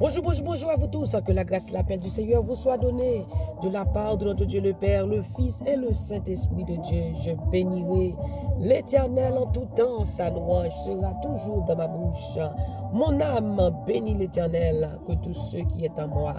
Bonjour, bonjour, bonjour à vous tous. Que la grâce et la paix du Seigneur vous soit donnée de la part de notre Dieu le Père, le Fils et le Saint-Esprit de Dieu. Je bénirai l'Éternel en tout temps. Sa louange sera toujours dans ma bouche. Mon âme bénit l'Éternel, que tous ceux qui est en moi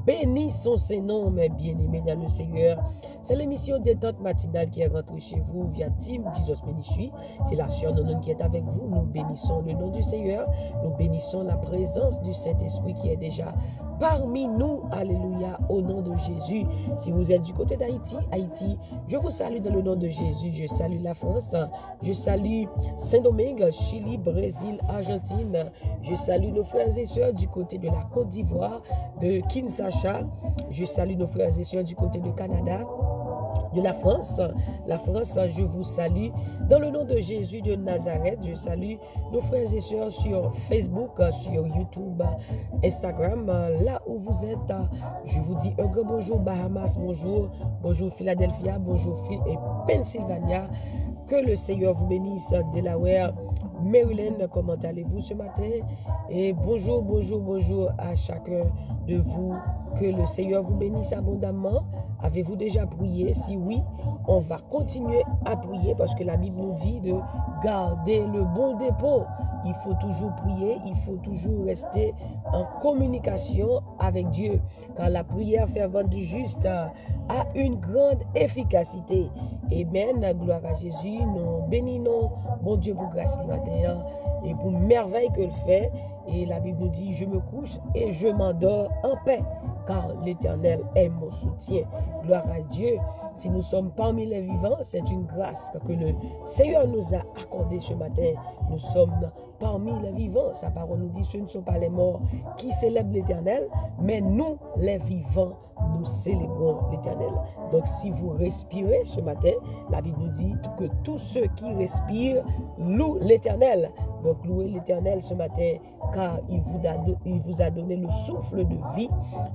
bénissons ses noms, mes bien-aimés dans le Seigneur. C'est l'émission Détente matinale qui est rentrée chez vous via Team Jesus Ministry. C'est la sœur Nonon qui est avec vous. Nous bénissons le nom du Seigneur. Nous bénissons la présence du Saint-Esprit qui est déjà parmi nous. Alléluia, au nom de Jésus. Si vous êtes du côté d'Haïti, je vous salue dans le nom de Jésus. Je salue la France. Je salue Saint-Domingue, Chili, Brésil, Argentine. Je salue nos frères et sœurs du côté de la Côte d'Ivoire, de Kinshasa. Je salue nos frères et sœurs du côté du Canada, de la France. La France, je vous salue dans le nom de Jésus de Nazareth. Je salue nos frères et sœurs sur Facebook, sur YouTube, Instagram, là où vous êtes. Je vous dis un grand bonjour Bahamas, bonjour, bonjour Philadelphia, bonjour et Pennsylvania. Que le Seigneur vous bénisse. Delaware, Maryland, comment allez-vous ce matin? Et bonjour, bonjour, bonjour à chacun de vous. Que le Seigneur vous bénisse abondamment. Avez-vous déjà prié? Si oui, on va continuer à prier parce que la Bible nous dit de garder le bon dépôt. Il faut toujours prier, il faut toujours rester en communication avec Dieu. Car la prière fervente du juste a une grande efficacité. Amen. Gloire à Jésus. Nous bénissons bon Dieu pour grâce le matin et pour merveille que le fait. Et la Bible nous dit, je me couche et je m'endors en paix, car l'Éternel est mon soutien. Gloire à Dieu. Si nous sommes parmi les vivants, c'est une grâce que le Seigneur nous a accordée ce matin. Nous sommes parmi les vivants. Sa parole nous dit, ce ne sont pas les morts qui célèbrent l'Éternel, mais nous, les vivants, nous célébrons l'Éternel. Donc, si vous respirez ce matin, la Bible nous dit que tous ceux qui respirent louent l'Éternel. Donc, louez l'Éternel ce matin, car il vous a donné le souffle de vie.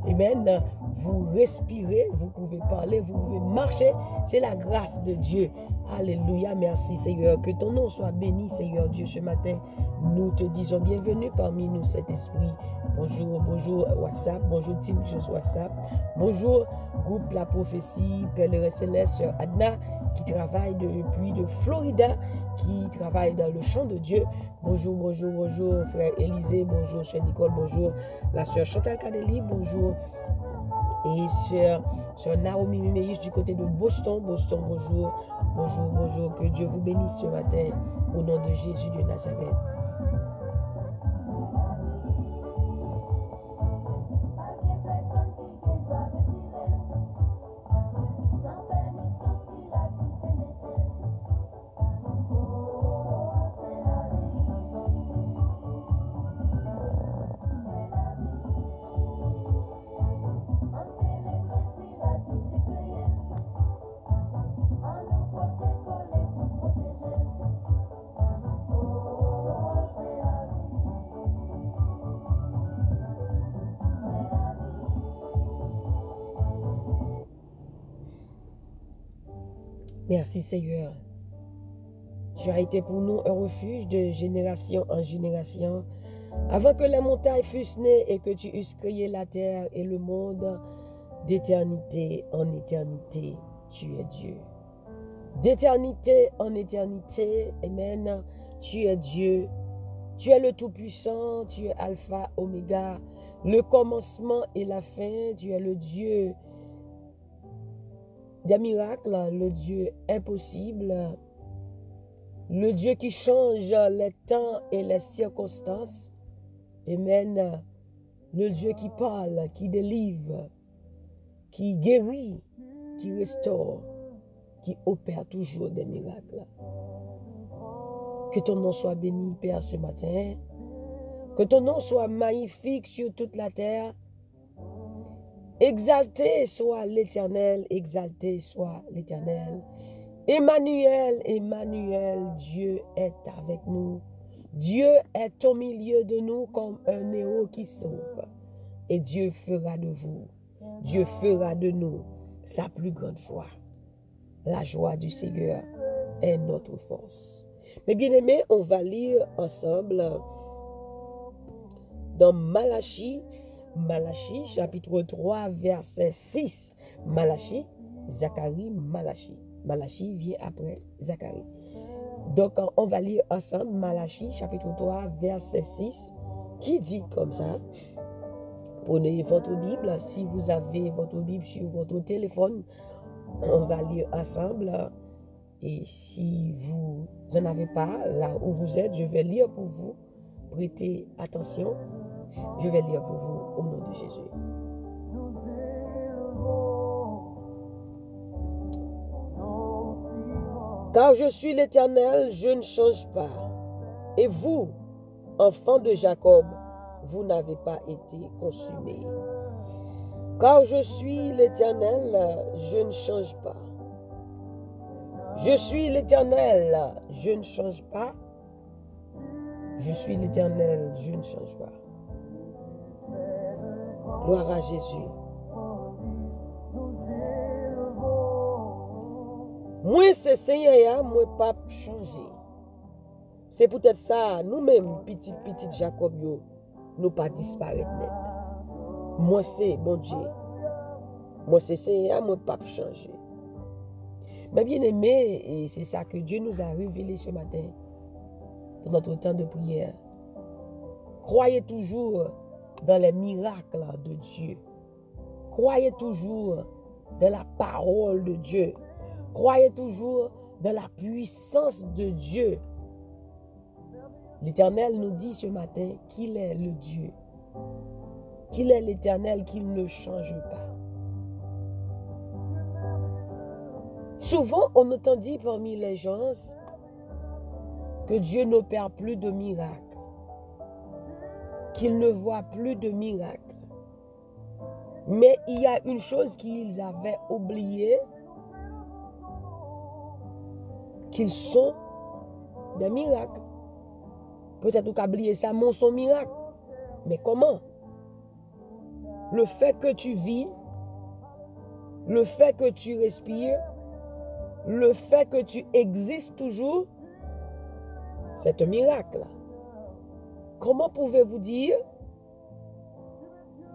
Amen. Vous respirez, vous pouvez parler, vous pouvez marcher. C'est la grâce de Dieu. Alléluia. Merci Seigneur. Que ton nom soit béni, Seigneur Dieu, ce matin. Nous te disons bienvenue parmi nous, cet esprit. Bonjour, bonjour WhatsApp, bonjour Team Jesus WhatsApp, bonjour groupe La Prophétie, Pèlerin Céleste, Sœur Adna, qui travaille depuis de Florida, qui travaille dans le champ de Dieu. Bonjour, bonjour, bonjour frère Élisée, bonjour Sœur Nicole, bonjour la Sœur Chantal Kadeli, bonjour et Sœur Naomi Miméis du côté de Boston, bonjour, bonjour, bonjour, que Dieu vous bénisse ce matin au nom de Jésus de Nazareth. Merci Seigneur. Tu as été pour nous un refuge de génération en génération. Avant que les montagnes fussent nées et que tu eusses créé la terre et le monde, d'éternité en éternité, tu es Dieu. D'éternité en éternité, Amen, tu es Dieu. Tu es le Tout-Puissant, tu es Alpha, Oméga, le commencement et la fin. Tu es le Dieu des miracles, le Dieu impossible, le Dieu qui change les temps et les circonstances. Amen. Le Dieu qui parle, qui délivre, qui guérit, qui restaure, qui opère toujours des miracles. Que ton nom soit béni, Père, ce matin. Que ton nom soit magnifique sur toute la terre. Exalté soit l'Éternel, exalté soit l'Éternel. Emmanuel, Emmanuel, Dieu est avec nous. Dieu est au milieu de nous comme un héros qui sauve. Et Dieu fera de vous, Dieu fera de nous sa plus grande joie. La joie du Seigneur est notre force. Mais bien aimés, on va lire ensemble dans Malachie chapitre 3, verset 6. Malachie, Zacharie, Malachie. Malachie vient après Zacharie. Donc, on va lire ensemble Malachie, chapitre 3, verset 6, qui dit comme ça. Prenez votre Bible. Si vous avez votre Bible sur votre téléphone, on va lire ensemble. Et si vous n'en avez pas, là où vous êtes, je vais lire pour vous. Prêtez attention. Je vais lire pour vous au nom de Jésus. Car je suis l'Éternel, je ne change pas. Et vous, enfants de Jacob, vous n'avez pas été consumés. Car je suis l'Éternel, je ne change pas. Je suis l'Éternel, je ne change pas. Je suis l'Éternel, je ne change pas. Gloire à Jésus. Moi, c'est Seigneur, moi, pas changer. C'est peut-être ça, nous-mêmes, petit Jacob, nous pas disparaître net. Moi, c'est bon Dieu. Moi, c'est Seigneur, moi, pas changer. Mais bien aimé, et c'est ça que Dieu nous a révélé ce matin, dans notre temps de prière. Croyez toujours dans les miracles de Dieu. Croyez toujours dans la parole de Dieu. Croyez toujours dans la puissance de Dieu. L'Éternel nous dit ce matin qu'il est le Dieu, qu'il est l'Éternel, qu'il ne change pas. Souvent, on entend dire parmi les gens que Dieu n'opère plus de miracles, qu'il ne voit plus de miracles. Mais il y a une chose qu'ils avaient oubliée, qu'ils sont des miracles. Peut-être qu'on a oublié ça, mais son miracle. Mais comment? Le fait que tu vis, le fait que tu respires, le fait que tu existes toujours, c'est un miracle. Comment pouvez-vous dire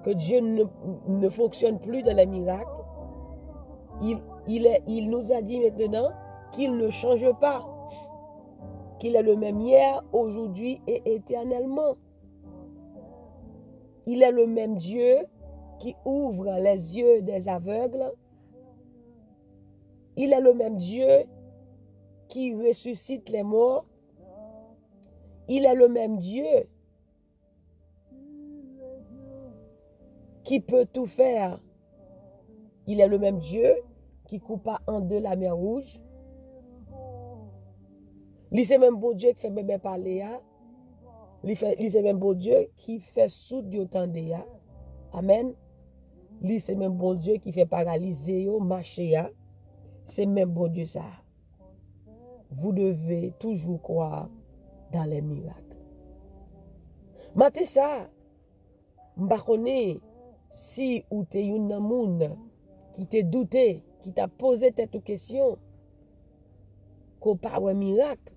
que Dieu ne fonctionne plus dans les miracles? Il nous a dit maintenant qu'il ne change pas, qu'il est le même hier, aujourd'hui et éternellement. Il est le même Dieu qui ouvre les yeux des aveugles. Il est le même Dieu qui ressuscite les morts. Il est le même Dieu qui peut tout faire. Il est le même Dieu qui coupa en deux la mer Rouge. Il c'est même bon Dieu qui fait bébé parler. Il c'est même bon Dieu qui fait soude du temps de. Amen. Il c'est même bon Dieu qui fait paralyser, marcher. C'est même bon Dieu ça. Vous devez toujours croire dans les miracles. Maté ça, m'pa connaît si ou te yon nan moun qui te douté, qui t'a posé cette question, qu'on pas un miracle,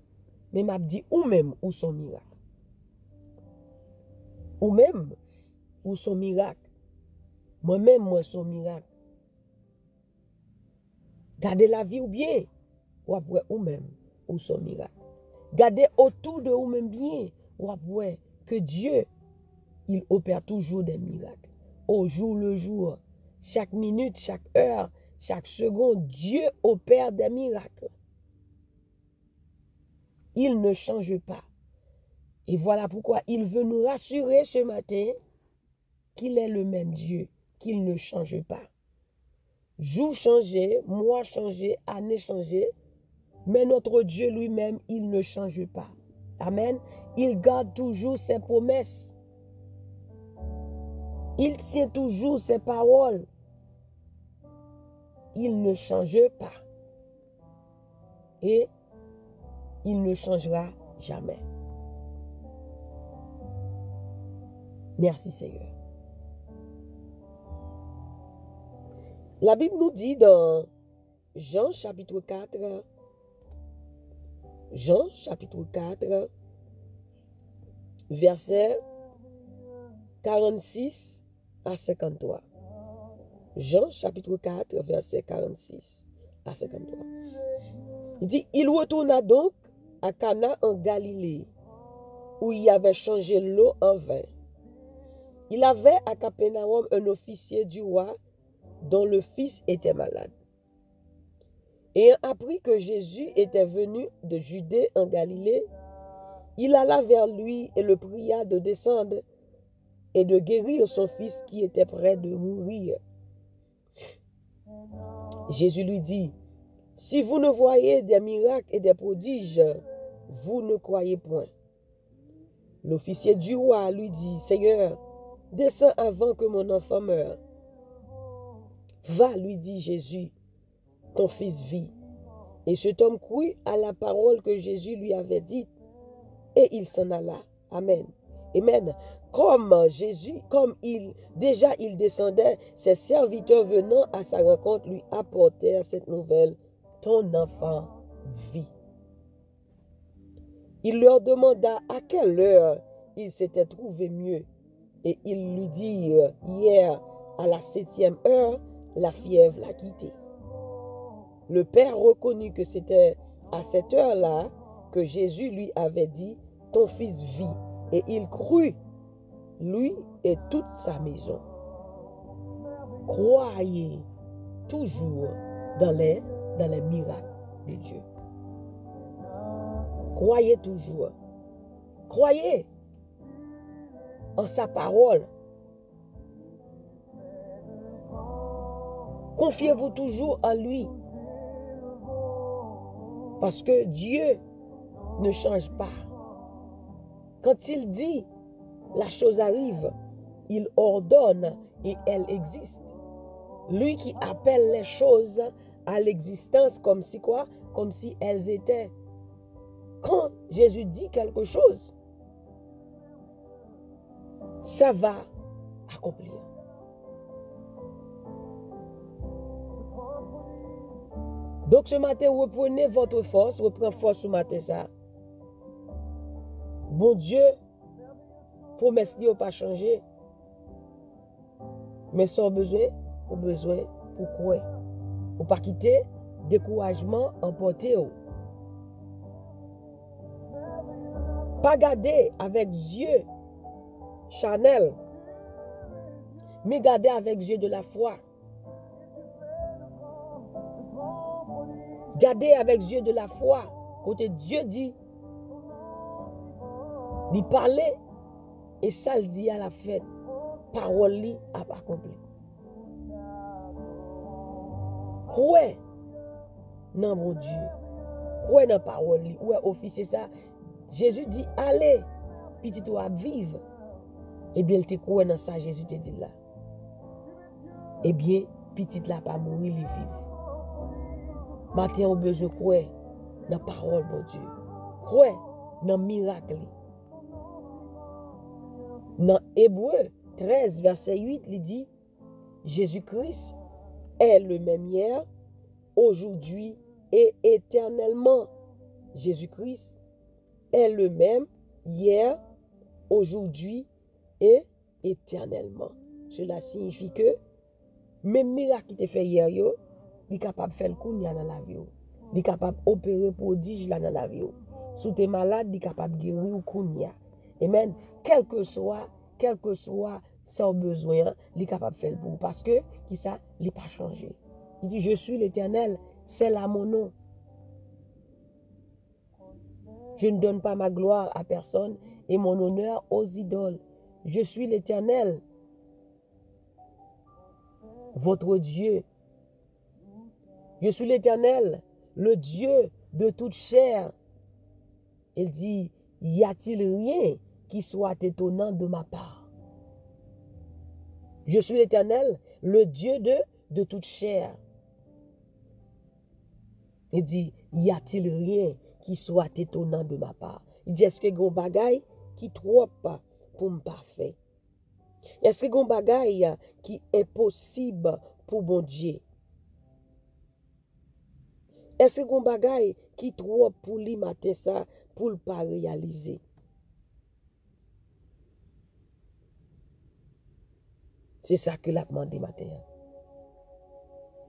mais m'a dit ou même ou son miracle. Ou même ou son miracle. Moi-même, moi son miracle. Gardez la vie ou bien, ou après ou même ou son miracle. Gardez autour de vous même bien, ou après que Dieu, il opère toujours des miracles. Au jour le jour, chaque minute, chaque heure, chaque seconde, Dieu opère des miracles. Il ne change pas. Et voilà pourquoi il veut nous rassurer ce matin qu'il est le même Dieu, qu'il ne change pas. Jour changé, mois changé, année changée, mais notre Dieu lui-même, il ne change pas. Amen. Il garde toujours ses promesses. Il tient toujours ses paroles. Il ne change pas. Et il ne changera jamais. Merci Seigneur. La Bible nous dit dans Jean chapitre 4, verset 46 à 53. Jean chapitre 4, verset 46 à 53. Il dit, il retourna donc à Cana en Galilée, où il avait changé l'eau en vin. Il avait à Capernaum un officier du roi dont le fils était malade. Ayant appris que Jésus était venu de Judée en Galilée, il alla vers lui et le pria de descendre et de guérir son fils qui était près de mourir. Jésus lui dit, « Si vous ne voyez des miracles et des prodiges, vous ne croyez point. » L'officier du roi lui dit, « Seigneur, descends avant que mon enfant meure. » « Va, lui dit Jésus, ton fils vit. » Et cet homme crut à la parole que Jésus lui avait dite, et il s'en alla. Amen. Amen. Comme il descendait, ses serviteurs venant à sa rencontre lui apportèrent cette nouvelle, ton enfant vit. Il leur demanda à quelle heure il s'était trouvé mieux, et ils lui dirent, hier, à la 7e heure, la fièvre l'a quitté. Le père reconnut que c'était à cette heure-là que Jésus lui avait dit, ton fils vit, et il crut, lui et toute sa maison. Croyez toujours dans les miracles de Dieu. Croyez toujours. Croyez en sa parole. Confiez-vous toujours en lui. Parce que Dieu ne change pas. Quand il dit, la chose arrive, il ordonne et elle existe. Lui qui appelle les choses à l'existence comme si quoi? Comme si elles étaient. Quand Jésus dit quelque chose, ça va accomplir. Donc ce matin, reprenez votre force, reprenez force ce matin ça. Bon Dieu, promesse n'a pas changé. Mais sans besoin, pour quoi? Pour pas quitter découragement emporté. Pas garder avec yeux charnel, mais garder avec yeux de la foi. Gardez avec yeux de la foi. Côté Dieu dit, il parlait et ça le dit à la fête. Parole li a pas accompli. Croyez dans mon Dieu. Croyez dans parole li. Ouais, officier ça. Jésus dit, allez, petit toi vivre. Eh bien, il te croit dans ça, Jésus te dit là. Eh bien, petit là pas mourir, il vivre. Matin, on a besoin de croire dans la parole de Dieu. Croire dans le miracle. Dans Hébreu 13, verset 8, il dit, Jésus-Christ est le même hier, aujourd'hui et éternellement. Jésus-Christ est le même hier, aujourd'hui et éternellement. Cela signifie que même miracle qui te fait hier, il est capable de faire le coup dans la vie. Il est capable d'opérer prodige dans la vie. Si tu es malade, il est capable de guérir ou kounya. Amen. Quel que soit son besoin, il est capable de faire le coup. Parce que, qui ça, il n'est pas changé. Il dit, je suis l'Éternel, c'est là mon nom. Je ne donne pas ma gloire à personne et mon honneur aux idoles. Je suis l'Éternel, votre Dieu. Je suis l'Éternel, le Dieu de toute chair. Il dit, y a-t-il rien qui soit étonnant de ma part? Je suis l'Éternel, le Dieu de toute chair. Il dit, y a-t-il rien qui soit étonnant de ma part? Il dit, est-ce que gon bagay qui trop pour me parfait? Est-ce que gon bagay qui est possible pour bon Dieu? Est-ce que gon bagay qui trop pour lui matin ça pour le pas réaliser? C'est ça que l'a demandé matin.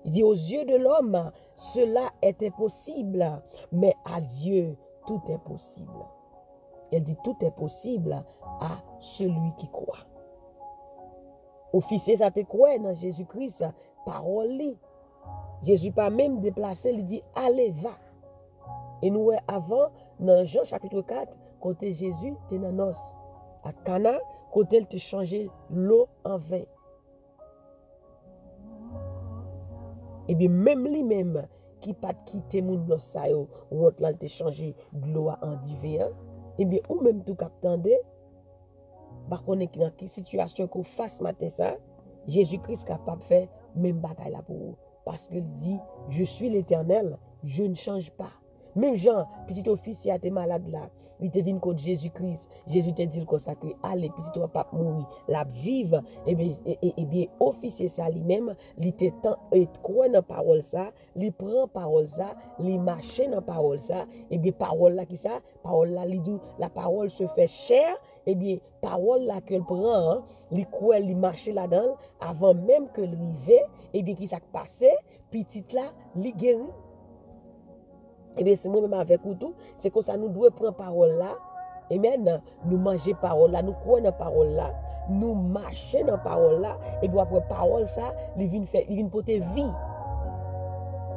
Il dit, aux yeux de l'homme, cela est impossible, mais à Dieu, tout est possible. Il dit, tout est possible à celui qui croit. Officier, ça te croit dans Jésus-Christ, parole. Jésus pas même déplacé, il dit, allez, va. Et nous, avant, dans Jean chapitre 4, côté Jésus, t'es dans nos. À Cana, côté il te changé l'eau en vin. Et bien, même lui-même, qui pas quitté mon nos sa yo, ou on te changé de l'eau en divin, et bien, ou même tout captandé, par contre, dans quelle situation qu'on fasse matin ça, Jésus-Christ capable de faire même bagaille là pour vous. Parce qu'il dit, je suis l'Éternel, je ne change pas. Même Jean, petit officier, a été malade là. Il te venu contre Jésus-Christ. Jésus te dit comme ça que, allez, petit toi pas mourir, la vive. Et bien, officier ça lui-même, il te tant et croit dans parole ça, il prend parole ça, il marche dans parole ça. Et bien, parole là qui ça, parole là, il dit, la parole se fait chair. Et bien, parole là qu'elle prend, il croit, il marche là-dedans, avant même que le rive, et bien, qui s'est passé, petit là, il guérit. Et bien, c'est moi-même avec vous tout. C'est comme ça, nous devons prendre parole là. Et maintenant, nous manger parole là. Nous croyons dans parole là. Nous marcher dans parole là. Et puis après parole ça, il vient porter vie.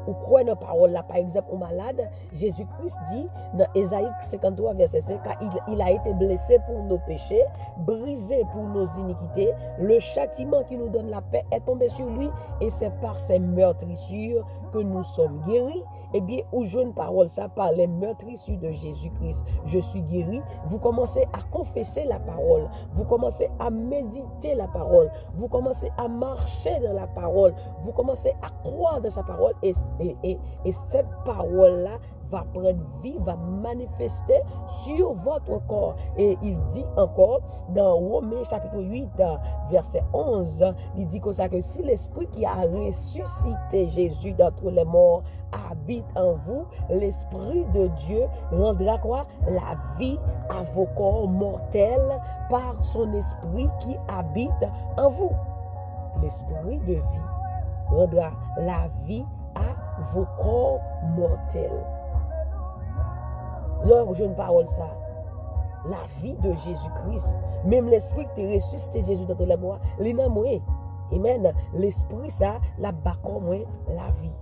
Ou croyez dans parole là. Par exemple, au malade, Jésus-Christ dit dans Ésaïe 53, verset 5, car il a été blessé pour nos péchés, brisé pour nos iniquités. Le châtiment qui nous donne la paix est tombé sur lui. Et c'est par ses meurtrissures que nous sommes guéris. Eh bien, où je une parole, ça par les meurtrissures de Jésus-Christ, je suis guéri. Vous commencez à confesser la parole. Vous commencez à méditer la parole. Vous commencez à marcher dans la parole. Vous commencez à croire dans sa parole. Et cette parole-là va prendre vie, va manifester sur votre corps. Et il dit encore dans Romains chapitre 8, verset 11, il dit comme ça que si l'esprit qui a ressuscité Jésus d'entre les morts habite en vous, l'esprit de Dieu rendra quoi? La vie à vos corps mortels par son esprit qui habite en vous. L'esprit de vie rendra la vie à vos corps mortels. Là, je ne parle ça. La vie de Jésus-Christ, même l'esprit qui ressuscité Jésus dans les morts, il est moi. Amen. L'esprit, ça, la bâcon moi, la vie.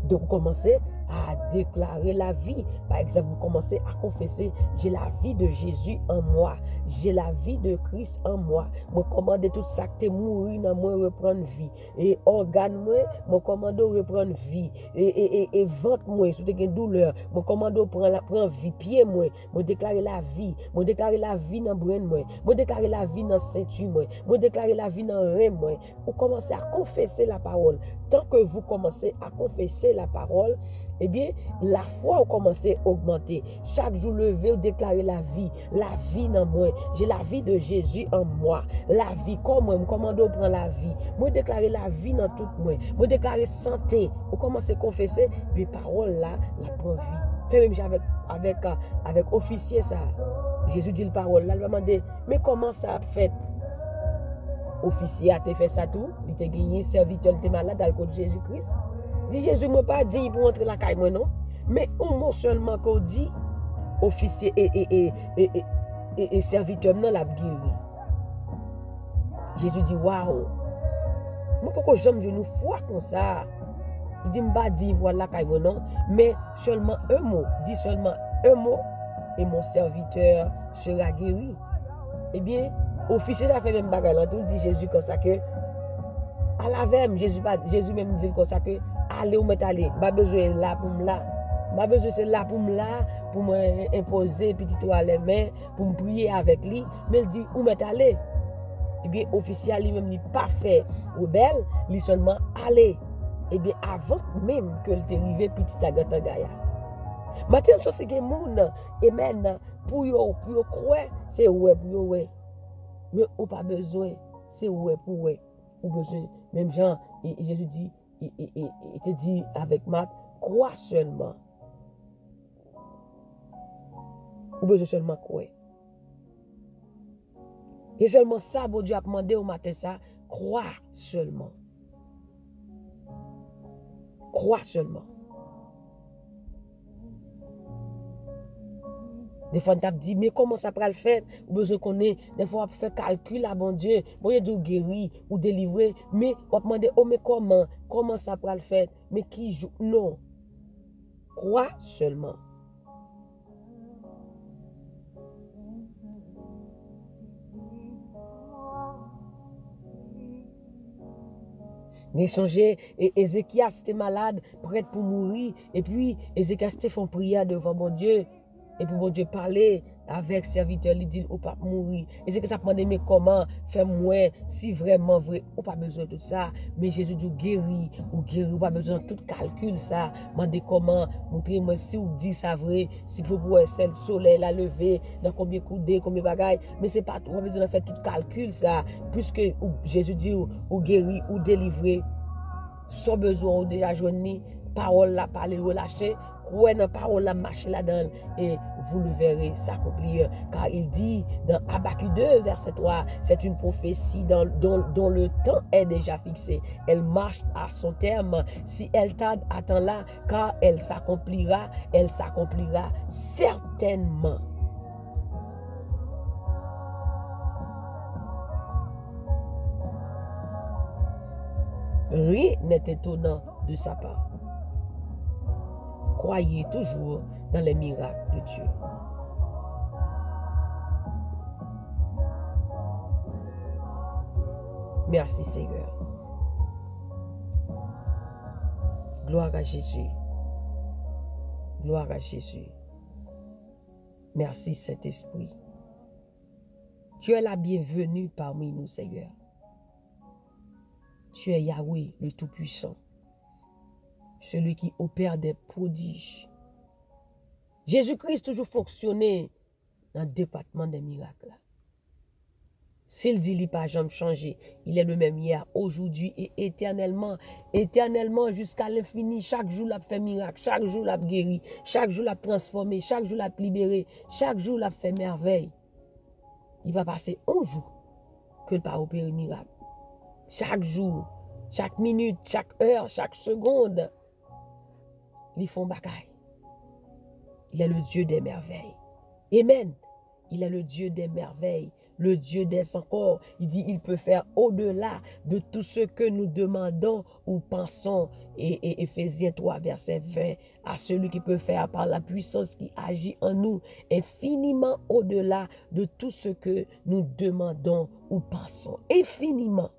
Donc, vous commencez à déclarer la vie. Par exemple, vous commencez à confesser, j'ai la vie de Jésus en moi. J'ai la vie de Christ en moi. Je commande tout ça que mourir dans moi reprendre vie. Et organe moi, je commande reprendre vie. Et ventre moi, si vous avez une douleur, je commande prendre vie. Pied moi, je déclare la vie. Je déclare la vie dans brain moi. Je déclare la vie dans ceinture moi. Je déclare la vie dans rein moi. Vous commencez à confesser la parole. Tant que vous commencez à confesser la parole, eh bien, la foi a commencé à augmenter. Chaque jour levé, vous déclarez la vie dans moi. J'ai la vie de Jésus en moi. La vie, comme moi, je commande à prendre la vie. Moi, déclarer la vie dans tout moi. Moi, déclarer santé. Vous commencez à confesser, puis parole là, la prend vie. Fait même avec officier ça. Jésus dit la parole là, il va demander, mais comment ça a fait? Officier a fait ça tout. Il t'a gagné, serviteur, il était malade à cause de Jésus-Christ. Dit Jésus ne m'a pas dit pour entrer la caille, moi non. Mais un mot seulement qu'on dit, officier et serviteur, non, la guéri. Jésus dit, waouh. Moi, pourquoi j'aime je nous foi comme ça? Il dit, m'a dit pour la caille, moi non. Mais seulement un mot, dit seulement un mot, et mon serviteur sera guéri. Eh bien, officier, ça fait même bagarre. Tout dit Jésus comme ça que, à la veille, Jésus même dit comme ça que, allez ou m'être allé, pas besoin là pour me là. Pas besoin c'est là pour me là, pour m'imposer petit toi les mains, pour me prier avec lui. Mais il dit, où m'être allé? Eh bien, officiel lui-même n'est pas fait rebelle, il seulement allé. Eh bien, avant même que le arrivé petit à Gatagaya. Maintenant, ça c'est que moun, amen, pour croire, c'est ouais pour ouais. Mais ou pas besoin, c'est ouais pour ouais. Ou besoin, même Jean, Jésus dit, il te dit avec Marc, crois seulement. Ou besoin seulement croire. Et seulement ça, bon Dieu a demandé au matin ça, crois seulement. Crois seulement. Des fois, on t'a dit, mais comment ça peut le faire? Ou besoin qu'on ait, des fois, on fait calcul à bon Dieu, bon Dieu de guérir ou délivrer, mais on demande, oh, mais comment ça peut le faire? Mais qui joue? Non. Crois seulement. J'ai songé, et Ézéchias était malade, prêt pour mourir, et puis Ézéchias était fait prière devant mon Dieu, et puis mon Dieu parlait avec serviteur, il dit, ou pas mourir. Et c'est que ça demande, mais comment faire moins, si vraiment vrai, ou pas besoin de tout ça, mais Jésus dit, guéri, ou pas besoin de tout calcul ça, demandez comment, montrez-moi si ou dit ça vrai, si vous pouvez le soleil, la lever, dans combien coudées, combien bagailles, mais c'est pas tout, on pas besoin de faire tout calcul ça, puisque Jésus dit, ou guéri, ou délivré, sans besoin, ou déjà joigné, parole la parler, relâcher, croyez dans parole la marcher là-dedans et vous le verrez s'accomplir. Car il dit dans Habakkuk 2, verset 3, c'est une prophétie dont le temps est déjà fixé. Elle marche à son terme. Si elle tarde, attends-la, car elle s'accomplira certainement. Rien n'est étonnant de sa part. Croyez toujours dans les miracles de Dieu. Merci Seigneur. Gloire à Jésus. Gloire à Jésus. Merci Saint-Esprit. Tu es la bienvenue parmi nous, Seigneur. Tu es Yahweh, le Tout-Puissant. Celui qui opère des prodiges. Jésus-Christ toujours fonctionné dans le département des miracles. S'il dit qu'il n'a pas jamais changé, il est le même hier, aujourd'hui et éternellement. Éternellement jusqu'à l'infini. Chaque jour, il a fait miracle. Chaque jour, il a guéri. Chaque jour, il a transformé. Chaque jour, il a libéré. Chaque jour, il a fait merveille. Il va passer un jour que il va opérer miracle. Chaque jour, chaque minute, chaque heure, chaque seconde. Ils font bagaille. Il est le Dieu des merveilles. Amen. Il est le Dieu des merveilles, le Dieu des encore. Il dit, il peut faire au-delà de tout ce que nous demandons ou pensons. Et Éphésiens 3, verset 20, à celui qui peut faire par la puissance qui agit en nous, infiniment au-delà de tout ce que nous demandons ou pensons. Infiniment.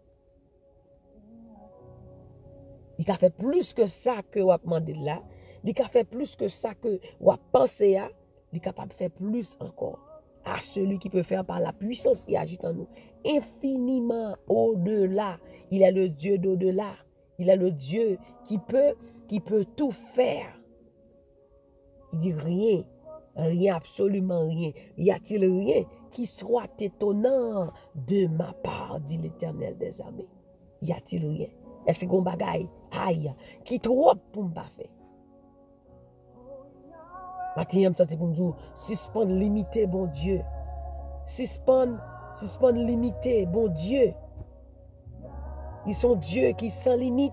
Il a fait plus que ça que vous avez demandé là. Il a fait plus que ça que vous avez pensé. Il est capable de faire plus encore. À celui qui peut faire par la puissance qui agit en nous. Infiniment au-delà. Il est le Dieu d'au-delà. Il est le Dieu qui peut tout faire. Il dit rien. Rien, absolument rien. Y a-t-il rien qui soit étonnant de ma part, dit l'Éternel des armées? Y a-t-il rien? Est-ce qu'on bagaille? Aïe, qui trop pour me pas faire? Maintenant, je me sens pour me dire, suspend limité, bon Dieu. Suspend limité, bon Dieu. Ils sont Dieu qui sans limite.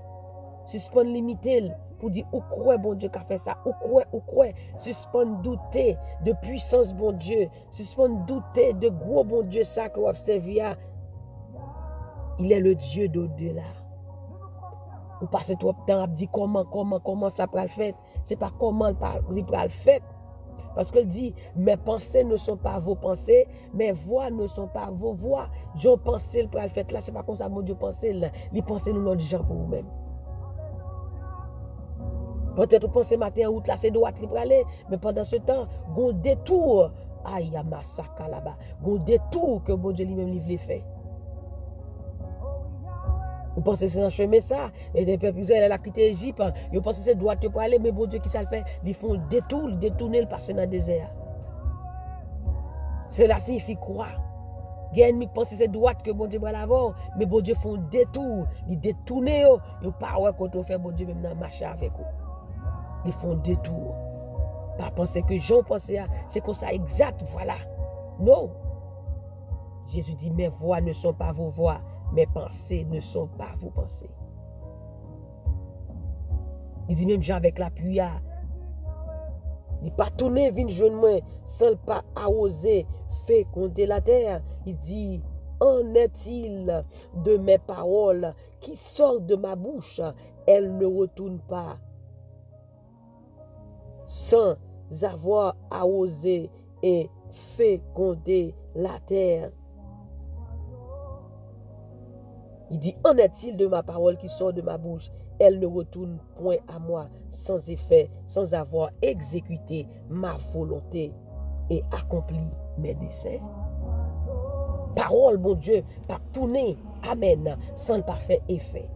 Suspend limité pour dire, où croit bon Dieu qui a fait ça? Où croit? Suspend douter de puissance, bon Dieu. Suspend douter de gros, bon Dieu, ça que vous observez. Il est le Dieu d'au-delà. Vous passez trop de temps à dire comment ça peut le faire. Ce n'est pas comment il peut le faire. Parce qu'il dit, mes pensées ne sont pas vos pensées, mes voix ne sont pas vos voix. Je pense le le faire là, ce n'est pas comme ça, mon Dieu pense là. Il pense nous l'autre gens pour vous-même. Peut-être vous pensez matin en route là, c'est droite qui peut aller, mais pendant ce temps, vous avez un détour. Aïe, il y a massacre là-bas. Vous avez un détour que mon Dieu lui-même livre fait. Vous pensez que c'est un chemin ça? Et les peuples Israël a quitté l'Égypte. Vous pensez que c'est droite pour aller, mais bon Dieu qui ça le fait? Ils font détourner le passer dans le désert. Cela signifie quoi? Il y a un ennemi qui pense que c'est droite que bon Dieu va l'avoir, mais bon Dieu font détour. Ils détournent, ils ne pas quand on fait bon Dieu même dans marcher avec eux. Ils font détour. Pas penser que Jean pensait, c'est comme ça exact, voilà. Non. Jésus dit, mes voix ne sont pas vos voix, mes pensées ne sont pas vos pensées. Il dit même Jean avec la pluie, il pas tourné vin jeune moi sans pas oser féconder la terre. Il dit, en est-il de mes paroles qui sortent de ma bouche, elles ne retournent pas sans avoir osé et féconder la terre. Il dit, en est-il de ma parole qui sort de ma bouche? Elle ne retourne point à moi sans effet, sans avoir exécuté ma volonté et accompli mes desseins. Parole, bon Dieu, pas tourner, amen, sans le parfait effet.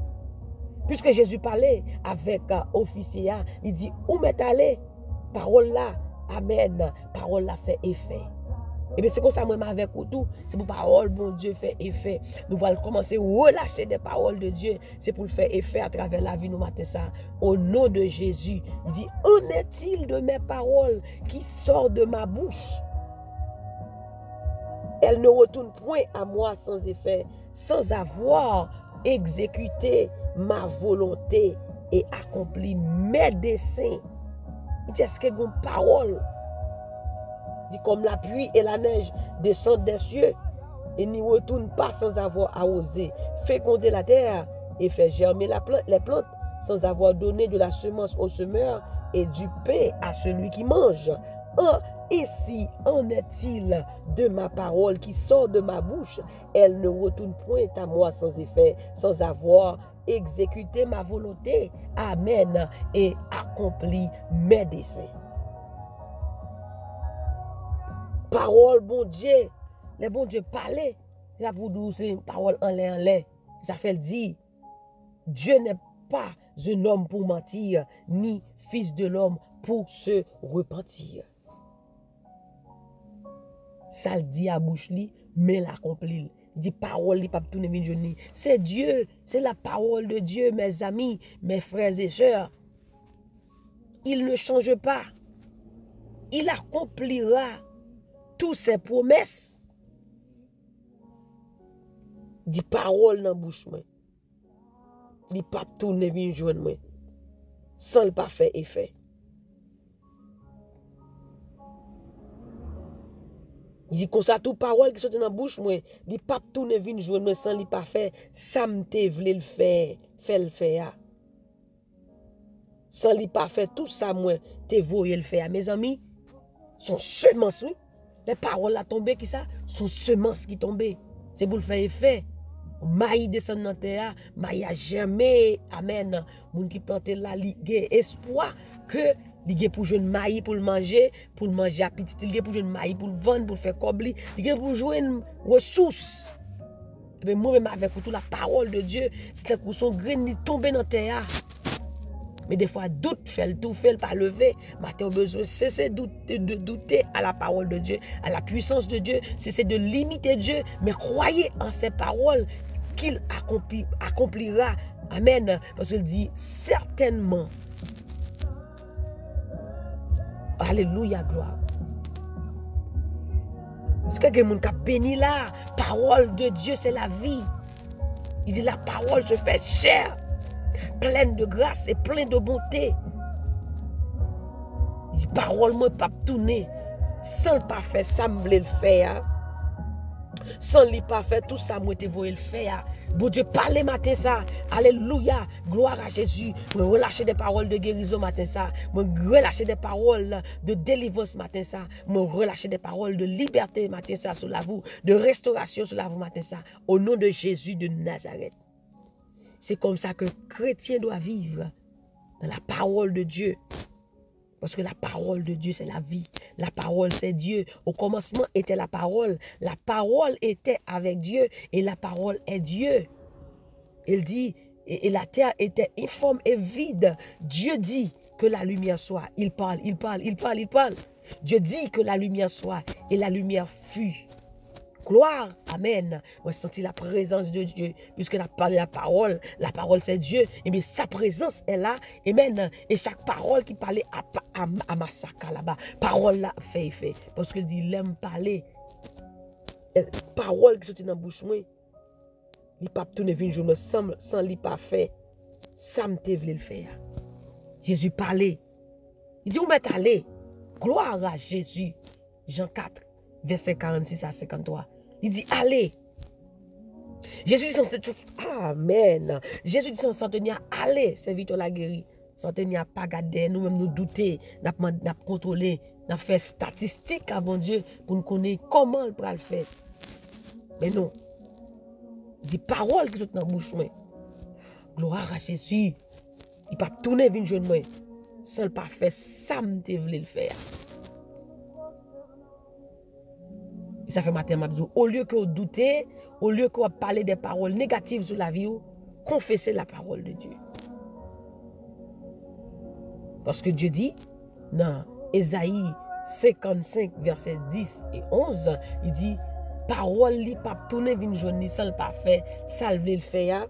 Puisque Jésus parlait avec officier, il dit, où m'est allé? Parole là, amen, parole là fait effet. Et bien c'est comme ça moi avec vous tout, c'est pour parole bon Dieu fait effet. Nous allons commencer à relâcher des paroles de Dieu, c'est pour faire effet à travers la vie nous matin ça. Au nom de Jésus, il dit, en est-il de mes paroles qui sortent de ma bouche? Elles ne retournent point à moi sans effet, sans avoir exécuté ma volonté et accompli mes desseins. Il dit, est-ce que une parole dit comme la pluie et la neige descendent des cieux et n'y retournent pas sans avoir osé féconder la terre et faire germer les plantes sans avoir donné de la semence au semeur et du pain à celui qui mange. Ici en est-il de ma parole qui sort de ma bouche? Elle ne retourne point à moi sans effet, sans avoir exécuté ma volonté. Amen. Et accompli mes desseins. Parole, bon Dieu. Les bon Dieu parlaient. C'est pour nous, c'est une parole en l'air. Ça fait le dire. Dieu n'est pas un homme pour mentir, ni fils de l'homme pour se repentir. Ça le dit à bouche li, mais l'accomplit. Il dit parole li pas tourner vin journée. C'est Dieu, c'est la parole de Dieu, mes amis, mes frères et sœurs. Il ne change pas. Il accomplira toutes ses promesses. Il dit parole dans bouche moi. Il pas tourner vin journée moi. Sans le pas faire effet. Il dit comme ça toute parole qui sort dans la bouche moi, il pas tourner vinn joindre moi sans li pas faire ça m'te vle le faire, fait le faire. Sans li pas faire tout ça moi, te voyer le faire. Mes amis, son semence oui. Les paroles là tombées qui ça, son semence qui tombée. C'est pour le faire effet. Maï descend dans terre, maï a jamais amen. Moun qui plante la ligue espoir que il pour jouer maïs pour le manger à petit, il pour jouer maïs pour le vendre, pour faire cobli, il pour jouer une ressource. Mais moi-même avec toute la parole de Dieu, c'est que son grain tombe dans terre. Mais des fois, doute fait le tout, fait le pas lever. Matin, besoin cesser de douter à la parole de Dieu, à la puissance de Dieu, cesser de limiter Dieu, mais croyez en ses paroles qu'il accomplira. Amen. Parce qu'il dit certainement. Alléluia, gloire. Est-ce que quelqu'un qui a béni là? Parole de Dieu, c'est la vie. Il dit la parole se fait chair, pleine de grâce et pleine de bonté. Il dit parole, moi, pas tourner. Sans le pas faire ça, me voulais le faire. Sans le pas faire tout ça, moi, te voulais le faire. Bon Dieu, parlez matin ça. Alléluia. Gloire à Jésus. Moi, relâcher des paroles de guérison matin ça. Moi, relâcher des paroles de délivrance matin ça. Moi, relâcher des paroles de liberté matin ça sur la vous. De restauration sur la vous matin ça. Au nom de Jésus de Nazareth. C'est comme ça que chrétien doit vivre. Dans la parole de Dieu. Parce que la parole de Dieu, c'est la vie. La parole, c'est Dieu. Au commencement était la parole. La parole était avec Dieu. Et la parole est Dieu. Il dit, et la terre était informe et vide. Dieu dit que la lumière soit. Il parle. Dieu dit que la lumière soit. Et la lumière fut. Gloire, amen. Moi, j'ai senti la présence de Dieu, puisque la parole c'est Dieu, et bien sa présence est là, amen. Et chaque parole qui parlait à Massaka là-bas, parole là fait effet, parce qu'il dit, l'aime parler, parole qui sorti dans bouche moi, il pas tourner vinn jour sans li pas fait ça me te vle le faire. Jésus parlait. Il dit, vous m'êtes allé. Gloire à Jésus. Jean 4, verset 46 à 53. Il dit, allez. Jésus dit, amen. Jésus dit, sans tenir, allez, serviteur la guéri. Sans tenir, pas garder, nous-mêmes nous douter, nous contrôler, nous faire statistique avant Dieu pour nous connaître comment il peut le faire. Mais non. Il dit, paroles qui sont dans la bouche. Gloire à Jésus. Il pas tourner vers une jeune moi. Sans le pas faire, ça me te voulait le faire. Et ça fait matin, au lieu que vous doutez, au lieu que vous parlez des paroles négatives sur la vie, confessez la parole de Dieu. Parce que Dieu dit, dans Ésaïe 55, verset 10 et 11, il dit, parole li pas tourner vers une jeune sans le pas faire, ça le voulait le faire.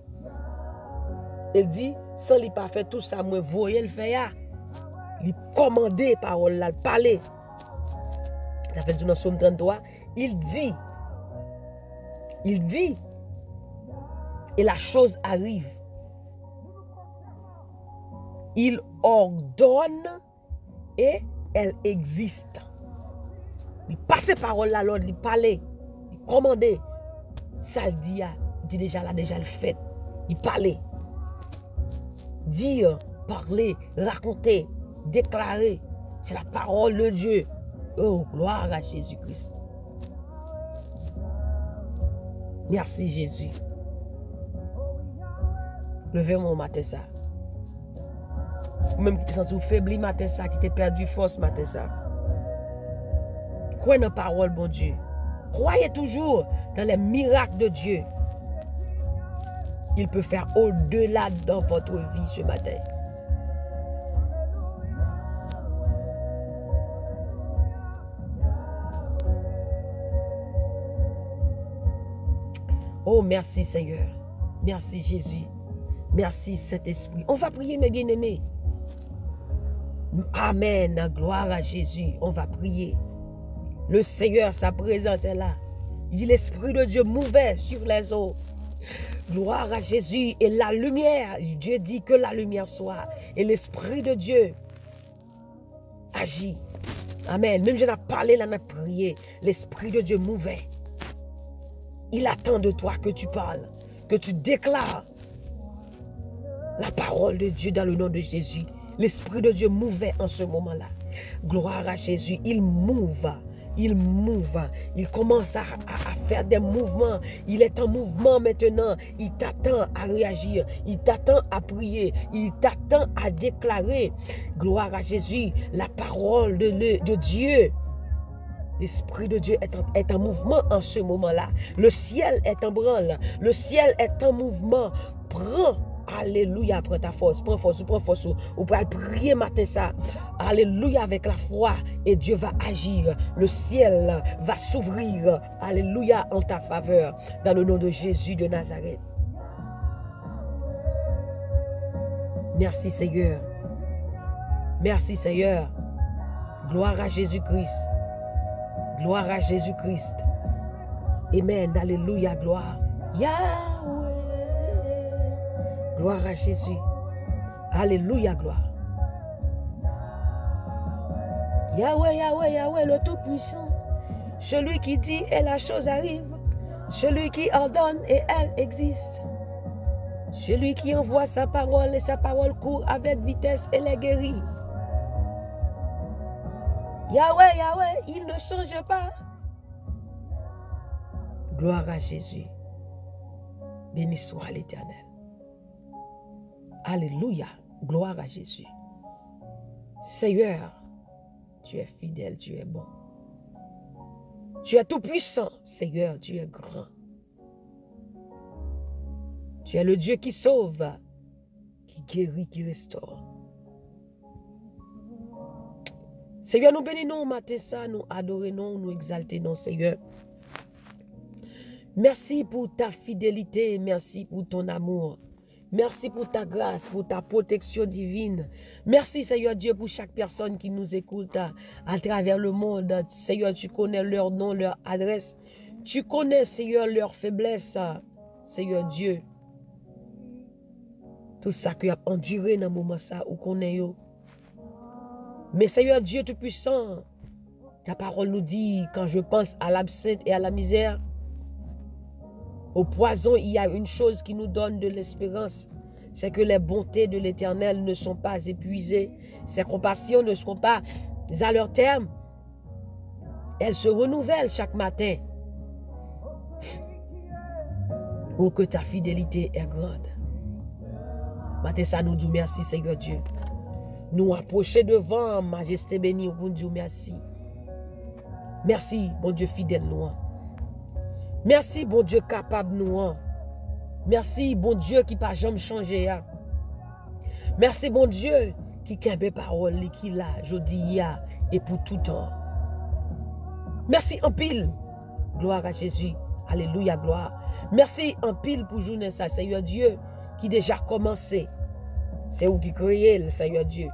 Il dit, sans li pas faire tout ça, moi voyez le faire. Il commandait parole là, parler. Ça fait dans Somme 33, il dit, et la chose arrive. Il ordonne et elle existe. Il passe parole là, l'autre, il parlait, il commandait. Ça le dit déjà là, déjà le fait. Il parlait. Dire, parler, raconter, déclarer, c'est la parole de Dieu. Oh, gloire à Jésus-Christ. Merci Jésus. Levez-moi matin ça. Ou même qui te sens faibli matin ça, qui t'a perdu force matin ça. Croyez dans la parole, bon Dieu. Croyez toujours dans les miracles de Dieu. Il peut faire au-delà dans votre vie ce matin. Oh, merci Seigneur. Merci Jésus. Merci Saint-Esprit. On va prier mes bien-aimés. Amen. Gloire à Jésus. On va prier. Le Seigneur, sa présence est là. Il dit l'Esprit de Dieu mouvait sur les eaux. Gloire à Jésus et la lumière. Dieu dit que la lumière soit. Et l'Esprit de Dieu agit. Amen. Même je n'ai parlé, là, n'a prié. L'Esprit de Dieu mouvait. Il attend de toi que tu parles, que tu déclares la parole de Dieu dans le nom de Jésus. L'Esprit de Dieu mouvait en ce moment-là. Gloire à Jésus. Il mouve. Il mouve. Il commence à faire des mouvements. Il est en mouvement maintenant. Il t'attend à réagir. Il t'attend à prier. Il t'attend à déclarer. Gloire à Jésus. La parole de Dieu. L'Esprit de Dieu est en mouvement en ce moment-là. Le ciel est en branle. Le ciel est en mouvement. Prends, alléluia, prends ta force. Prends force. Ou pour prier matin ça. Alléluia avec la foi. Et Dieu va agir. Le ciel va s'ouvrir. Alléluia en ta faveur. Dans le nom de Jésus de Nazareth. Merci Seigneur. Merci Seigneur. Gloire à Jésus-Christ. Gloire à Jésus-Christ. Amen. Alléluia. Gloire. Yahweh. Gloire à Jésus. Alléluia. Gloire. Yahweh, Yahweh, Yahweh, le Tout-Puissant. Celui qui dit et la chose arrive. Celui qui ordonne et elle existe. Celui qui envoie sa parole et sa parole court avec vitesse et les guérit. Yahweh, Yahweh, il ne change pas. Gloire à Jésus. Béni soit l'Éternel. Alléluia. Gloire à Jésus. Seigneur, tu es fidèle, tu es bon. Tu es tout puissant. Seigneur, tu es grand. Tu es le Dieu qui sauve, qui guérit, qui restaure. Seigneur, nous bénissons matin ça, nous adorons, nous exaltons, Seigneur. Merci pour ta fidélité, merci pour ton amour. Merci pour ta grâce, pour ta protection divine. Merci, Seigneur Dieu, pour chaque personne qui nous écoute à travers le monde. Seigneur, tu connais leur nom, leur adresse. Tu connais, Seigneur, leur faiblesse, Seigneur Dieu. Tout ça que tu as enduré dans le moment ça, ou connaît. Mais Seigneur Dieu Tout-Puissant, ta parole nous dit, quand je pense à l'absinthe et à la misère, au poison, il y a une chose qui nous donne de l'espérance. C'est que les bontés de l'Éternel ne sont pas épuisées. Ses compassions ne seront pas à leur terme. Elles se renouvellent chaque matin. Oh, que ta fidélité est grande. Matin, ça nous dit merci, Seigneur Dieu. Nous approcher devant, Majesté bénie, pour nous dire merci. Merci, bon Dieu fidèle, nous. Merci, bon Dieu capable, nous. Merci, bon Dieu qui n'a jamais changé. Merci, bon Dieu qui a des paroles, qui l'a, jodi, et pour tout temps. Merci en pile. Gloire à Jésus. Alléluia, gloire. Merci en pile pour journée ça, Seigneur Dieu, qui déjà commencé. C'est vous qui créez le Seigneur Dieu.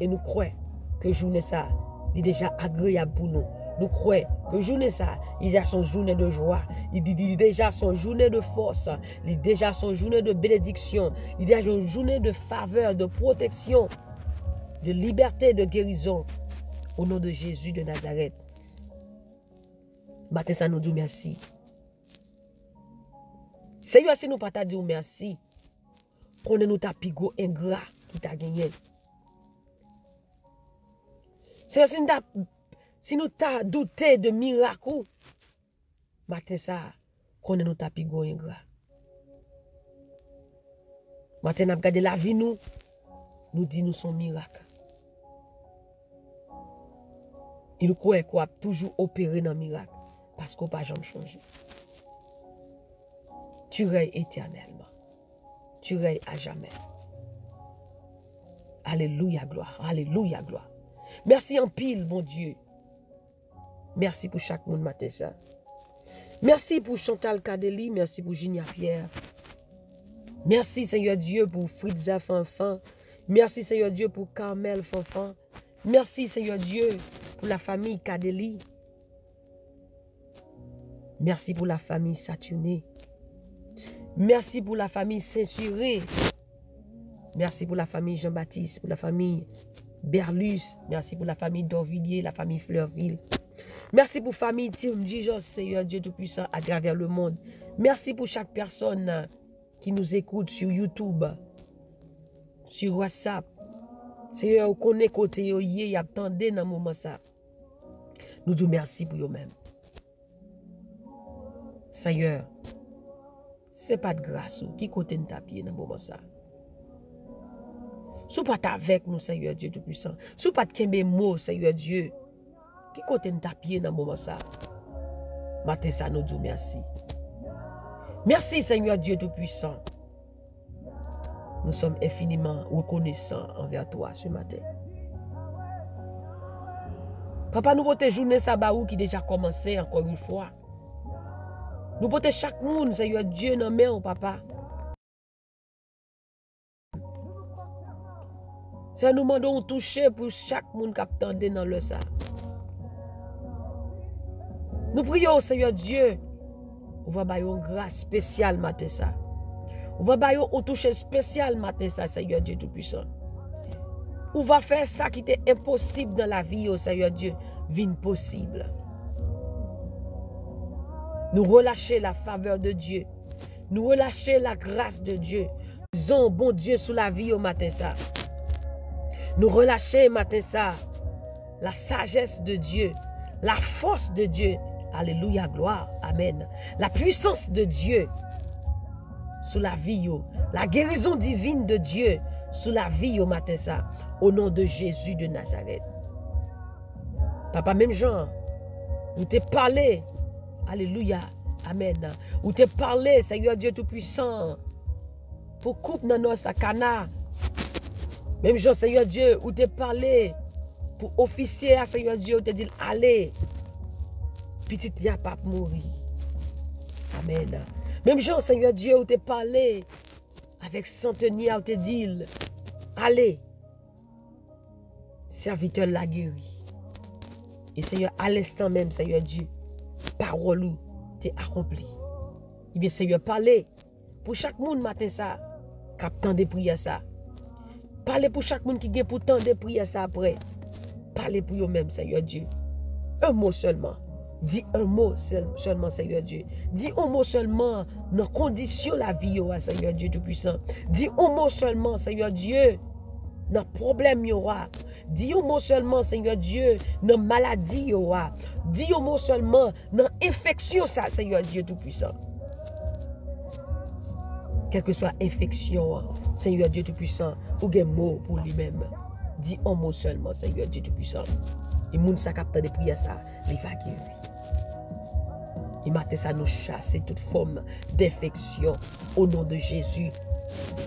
Et nous croyons que journée ça, il est déjà agréable pour nous. Nous croyons que journée ça, il a son journée de joie. Il dit déjà son journée de force. Il dit déjà son journée de bénédiction. Il dit déjà son journée de faveur, de protection, de liberté, de guérison. Au nom de Jésus de Nazareth. Matin, ça nous dit merci. Seigneur, si nous ne pas te dire merci, qu'on nous ta pigo ingrat qui t'a gagné. Seigneur, si nous t'a douté de miracle, matin ça, qu'on nous ta pigo ingrat. Matin, nous regardé la vie nous dit nous sommes miracle. Et nous croyons qu'on a toujours opéré dans le miracle. Parce qu'on n'a pas jamais changé. Tu règnes éternellement. Tu règnes à jamais. Alléluia, gloire. Alléluia, gloire. Merci en pile, mon Dieu. Merci pour chaque monde matin ça. Merci pour Chantal Kadeli. Merci pour Ginia Pierre. Merci, Seigneur Dieu, pour Fritza Fanfan. Merci, Seigneur Dieu, pour Carmel Fanfan. Merci, Seigneur Dieu, pour la famille Kadeli. Merci pour la famille Saturné. Merci pour la famille Saint-Suré. Merci pour la famille Jean-Baptiste, pour la famille Berlus. Merci pour la famille Dorvilliers, la famille Fleurville. Merci pour la famille Tim Jesus, Seigneur Dieu Tout-Puissant, à travers le monde. Merci pour chaque personne qui nous écoute sur YouTube, sur WhatsApp. Seigneur, vous connaissez côté vous y attendez dans le moment ça. Nous disons merci pour vous-même. Seigneur, ce n'est pas de grâce qui côté nous taper dans le moment ça. Si pas avec nous, Seigneur Dieu Tout-Puissant. Si pas de kembe mots, Seigneur Dieu, qui côté nous taper dans le moment ça. Matin ça, nous disons merci. Merci, Seigneur Dieu Tout-Puissant. Nous sommes infiniment reconnaissants envers toi ce matin. Papa, nous potons journée Sabaou qui déjà commencé encore une fois. Nous potons chaque monde, Seigneur Dieu, dans main, papa. C'est nous demandons toucher pour chaque monde qui attendait dans le ça. Nous prions, Seigneur Dieu, on va bailler une grâce spéciale matin ça. On va bailler un toucher spécial matin ça, Seigneur Dieu Tout-Puissant. On va faire ça qui était impossible dans la vie, oh Seigneur Dieu, vine possible. Nous relâcher la faveur de Dieu. Nous relâcher la grâce de Dieu. Disons, bon Dieu, sous la vie au matin ça. Nous relâcher matin ça. La sagesse de Dieu. La force de Dieu. Alléluia, gloire. Amen. La puissance de Dieu. Sous la vie, la guérison divine de Dieu. Sous la vie au matin ça. Au nom de Jésus de Nazareth. Papa, même Jean, vous t'es parlé. Alléluia. Amen. Ou te parler, Seigneur Dieu Tout-Puissant, pour coupe dans nos sakana. Même Jean, Seigneur Dieu, ou te parler pour officier à Seigneur Dieu, ou te dit, allez, petit ya pas mourir. Amen. Même Jean, Seigneur Dieu, ou te parler avec centenier, ou te dit, allez, serviteur la guéri. Et Seigneur, à l'instant même, Seigneur Dieu, parole t'es accompli. Eh bien, Seigneur, parlez pour chaque monde matin ça, captant des prières ça. Parlez pour chaque monde qui gagne pour tant de prières ça après. Parlez pour eux-mêmes, Seigneur Dieu. Un mot seulement. Dis un mot seulement, Seigneur Dieu. Dis un mot seulement dans condition la vie, Seigneur Dieu Tout-Puissant. Dis un mot seulement, Seigneur Dieu, dans problème, dis un mot seulement, Seigneur Dieu, dans maladie, dis un mot seulement dans infection, ça, Seigneur Dieu Tout-Puissant. Quelle que soit infection, Seigneur Dieu Tout-Puissant, ou un mot pour lui-même. Dis un mot seulement, Seigneur Dieu Tout-Puissant. Et moun sa capte de prière ça, il va guérir. Et matin ça nous chasser toute forme d'infection au nom de Jésus.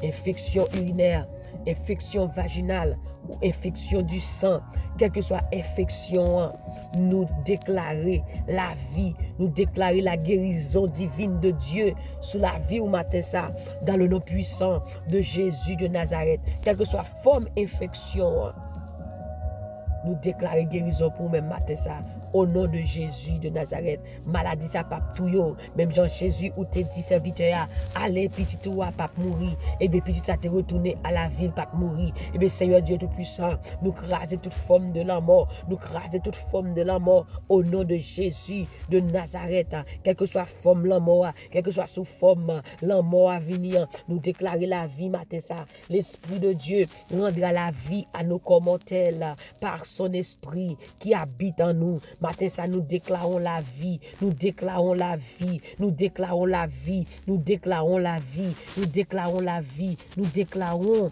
Infection urinaire, infection vaginale ou infection du sang, quelle que soit infection, nous déclarer la vie, nous déclarer la guérison divine de Dieu sous la vie au matin ça, dans le nom puissant de Jésus de Nazareth, quelle que soit forme infection. Nous déclarer guérison pour même matin ça. Au nom de Jésus de Nazareth. Maladie ça pas tout yo. Même Jean Jésus ou te dit serviteur, allez petit toi pas mourir. Et bien petit ça te retourner à la ville pas mourir. Et bien Seigneur Dieu Tout-Puissant, nous craser toute forme de la mort. Nous craser toute forme de la mort. Au nom de Jésus de Nazareth. Quelle que soit forme la mort, quelle que soit sous forme la mort à venir. Nous déclarer la vie matin ça. L'Esprit de Dieu rendra la vie à nos commentaires par son esprit qui habite en nous. Matin ça, nous déclarons la vie, nous déclarons la vie, nous déclarons la vie, nous déclarons la vie, nous déclarons la vie, nous déclarons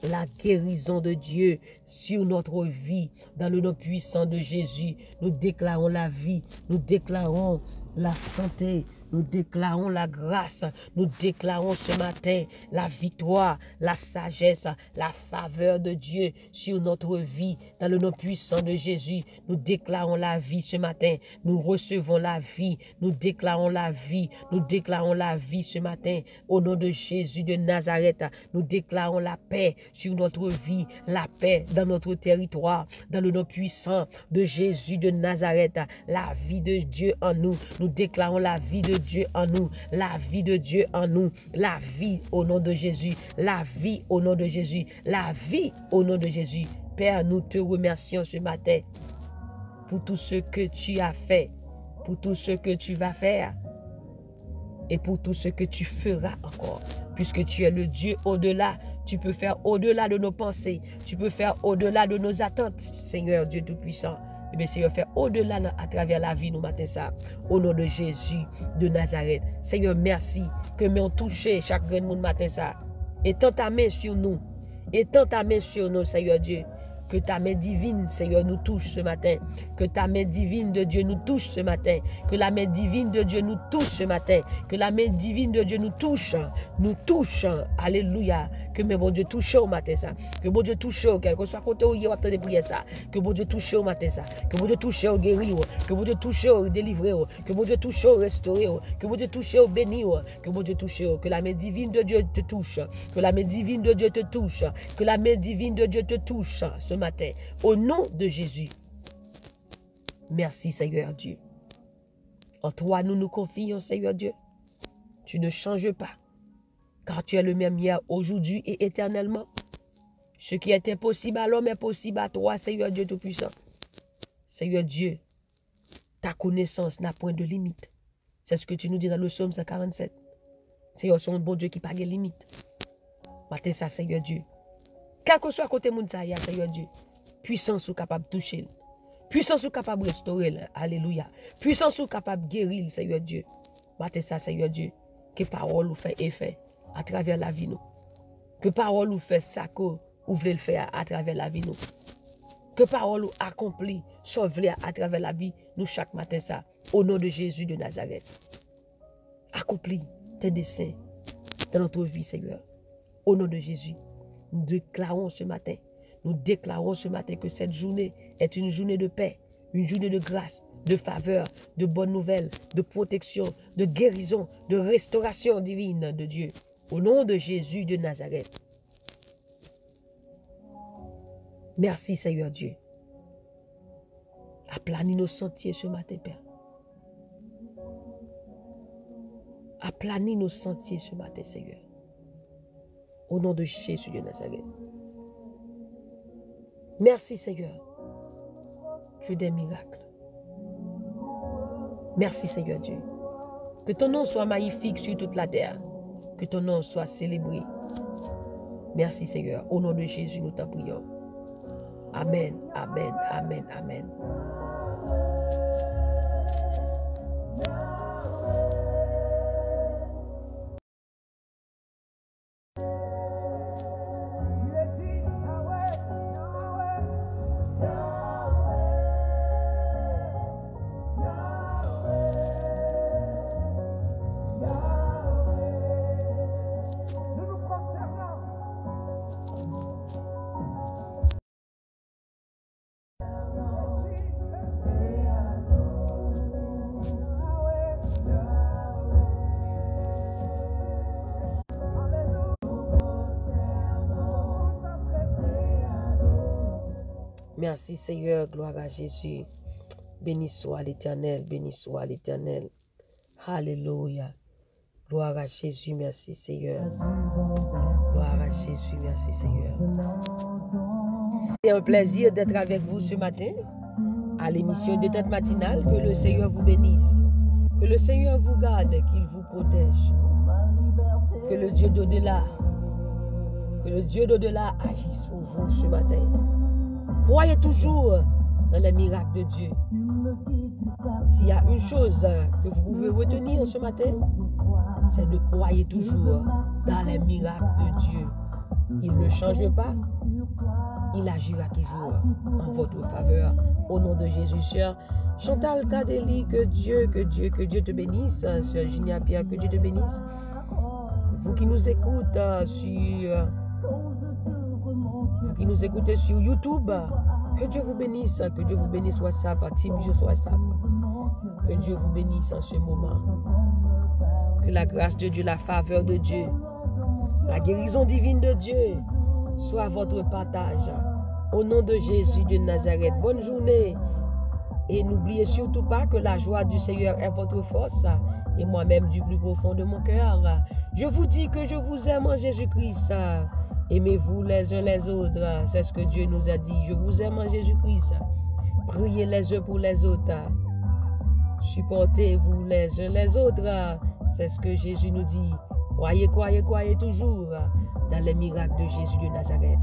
la guérison de Dieu sur notre vie, dans le nom puissant de Jésus. Nous déclarons la vie, nous déclarons la santé, nous déclarons la grâce, nous déclarons ce matin la victoire, la sagesse, la faveur de Dieu sur notre vie. Dans le nom puissant de Jésus, nous déclarons la vie ce matin. Nous recevons la vie, nous déclarons la vie, nous déclarons la vie ce matin. Au nom de Jésus de Nazareth, nous déclarons la paix sur notre vie, la paix dans notre territoire. Dans le nom puissant de Jésus de Nazareth, la vie de Dieu en nous. Nous déclarons la vie de Dieu en nous, la vie de Dieu en nous, la vie au nom de Jésus, la vie au nom de Jésus, la vie au nom de Jésus. Père, nous te remercions ce matin pour tout ce que tu as fait, pour tout ce que tu vas faire et pour tout ce que tu feras encore. Puisque tu es le Dieu au-delà, tu peux faire au-delà de nos pensées, tu peux faire au-delà de nos attentes, Seigneur Dieu Tout-Puissant. Eh bien, Seigneur, fais au-delà à travers la vie, nous, matin ça, au nom de Jésus de Nazareth. Seigneur, merci que nous avons touché chaque grain de monde matin ça. Étends ta main sur nous, étends ta main sur nous, Seigneur Dieu. Que ta main divine, Seigneur, nous touche ce matin. Que ta main divine de Dieu nous touche ce matin. Que la main divine de Dieu nous touche ce matin. Que la main divine de Dieu nous touche. Nous touche. Alléluia. Que mon Dieu touche au matin ça. Que mon Dieu touche au quel que soit côté où il y a de prière ça. Que mon Dieu touche au matin ça. Que mon Dieu touche au guérir. Que mon Dieu touche au délivrer. Que mon Dieu touche au restaurer. Que mon Dieu touche au bénir. Que mon Dieu touche au. Que la main divine de Dieu te touche. Que la main divine de Dieu te touche. Que la main divine de Dieu te touche ce matin. Au nom de Jésus. Merci Seigneur Dieu. En toi nous nous confions Seigneur Dieu. Tu ne changes pas. Car tu es le même hier, aujourd'hui et éternellement. Ce qui est impossible à l'homme est possible à toi, Seigneur Dieu Tout-Puissant. Seigneur Dieu, ta connaissance n'a point de limite. C'est ce que tu nous dis dans le psaume 147. Seigneur, c'est un bon Dieu qui n'a pas de limite. Matin ça, Seigneur Dieu. Quel que soit côté moun sa ya, Seigneur Dieu. Puissance ou capable de toucher. Puissance ou capable de restaurer. Alléluia. Puissance ou capable de guérir, Seigneur Dieu. Matin ça, Seigneur Dieu. Que parole ou fait effet à travers la vie nous. Que parole ou fait ça que vous voulez le faire à travers la vie nous. Que parole ou accompli, sauver à travers la vie nous chaque matin ça. Au nom de Jésus de Nazareth. Accomplis tes desseins dans notre vie, Seigneur. Au nom de Jésus. Nous déclarons ce matin que cette journée est une journée de paix, une journée de grâce, de faveur, de bonnes nouvelles, de protection, de guérison, de restauration divine de Dieu. Au nom de Jésus de Nazareth. Merci Seigneur Dieu. Aplanis nos sentiers ce matin, Père. Aplanis nos sentiers ce matin, Seigneur. Au nom de Jésus de Nazareth. Merci, Seigneur. Dieu des miracles. Merci, Seigneur Dieu. Que ton nom soit magnifique sur toute la terre. Que ton nom soit célébré. Merci, Seigneur. Au nom de Jésus, nous t'en prions. Amen, amen, amen, amen. Merci Seigneur, gloire à Jésus. Béni soit l'Éternel, béni soit l'Éternel. Alléluia. Gloire à Jésus, merci Seigneur. Gloire à Jésus, merci Seigneur. C'est un plaisir d'être avec vous ce matin à l'émission de Tête Matinale. Que le Seigneur vous bénisse. Que le Seigneur vous garde, qu'il vous protège. Que le Dieu d'au-delà, agisse pour vous ce matin. Croyez toujours dans les miracles de Dieu. S'il y a une chose que vous pouvez retenir ce matin, c'est de croire toujours dans les miracles de Dieu. Il ne change pas, il agira toujours en votre faveur. Au nom de Jésus, sœur Chantal Kadeli, que Dieu te bénisse. Sœur Ginia Pierre, que Dieu te bénisse. Vous qui nous écoutez sur YouTube, que Dieu vous bénisse WhatsApp, Team Just WhatsApp. Que Dieu vous bénisse en ce moment. Que la grâce de Dieu, la faveur de Dieu, la guérison divine de Dieu soit votre partage. Au nom de Jésus de Nazareth, bonne journée. Et n'oubliez surtout pas que la joie du Seigneur est votre force. Et moi-même, du plus profond de mon cœur, je vous dis que je vous aime en Jésus-Christ. Aimez-vous les uns les autres. C'est ce que Dieu nous a dit. Je vous aime en Jésus-Christ. Priez les uns pour les autres. Supportez-vous les uns les autres. C'est ce que Jésus nous dit. Croyez toujours dans les miracles de Jésus de Nazareth.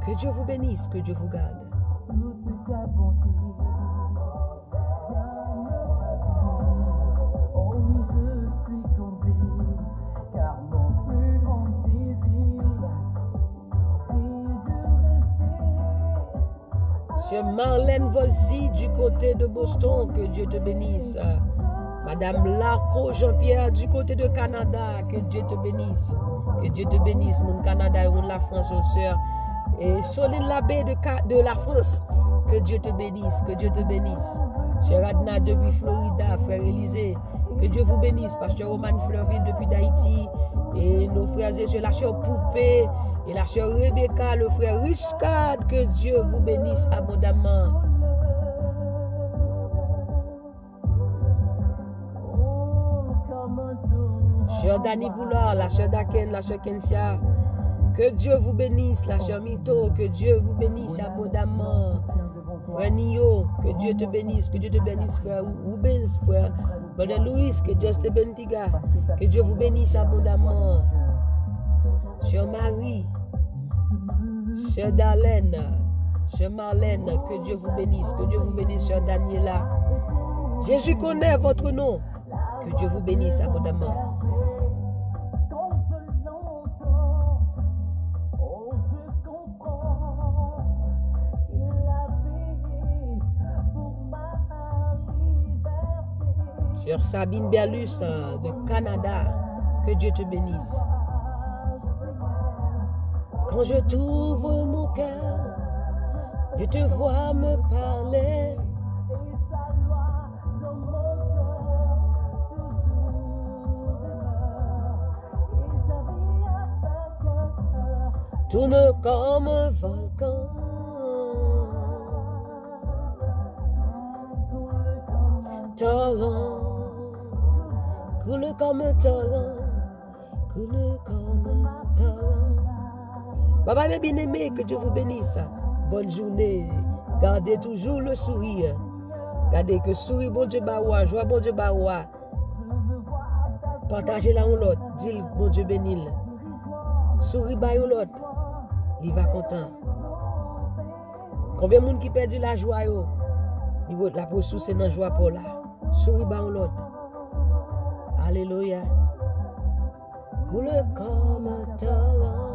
Que Dieu vous bénisse, que Dieu vous garde. Monsieur Marlène Volsi du côté de Boston, que Dieu te bénisse. Madame Larco Jean-Pierre du côté de Canada, que Dieu te bénisse. Que Dieu te bénisse, mon Canada et mon la France, aux sœurs. Et Soline Labbé de la France, que Dieu te bénisse, que Dieu te bénisse. Chère Adna depuis Florida, frère Élisée, que Dieu vous bénisse. Pasteur Roman Fleurville depuis d'Haïti. Et nos frères et sœurs, la sœur Poupée et la sœur Rebecca, le frère Richard, que Dieu vous bénisse abondamment. Sœur Dani Boulard, la sœur Daken, la sœur Kensia, que Dieu vous bénisse. La sœur Mito, que Dieu vous bénisse abondamment. Frère Nio, que Dieu te bénisse, frère Rubens, frère Brother Louis, que Dieu te bénisse, que Dieu vous bénisse abondamment. Sœur Marie, sœur Darlène, sœur Marlène, que Dieu vous bénisse, sœur Daniela. Jésus connaît votre nom, que Dieu vous bénisse abondamment. Sœur Sabine Berlus de Canada, que Dieu te bénisse. Quand je t'ouvre mon cœur, je te vois me parler. Tourne comme un volcan. Torrent coule comme un torrent, coule comme un torrent. Papa, mes bien-aimés, que Dieu vous bénisse. Bonne journée. Gardez toujours le sourire. Gardez que sourire, bon Dieu, baoua, joie, bon Dieu, baoua. Partagez la ou l'autre. Dis, bon Dieu, bénisse. Souris, ba ou l'autre. Il va content. Combien de monde qui perdu la joie, yo? La ressource est dans la joie pour là. Souris, ba ou l'autre. Alléluia. Coule comme un torrent.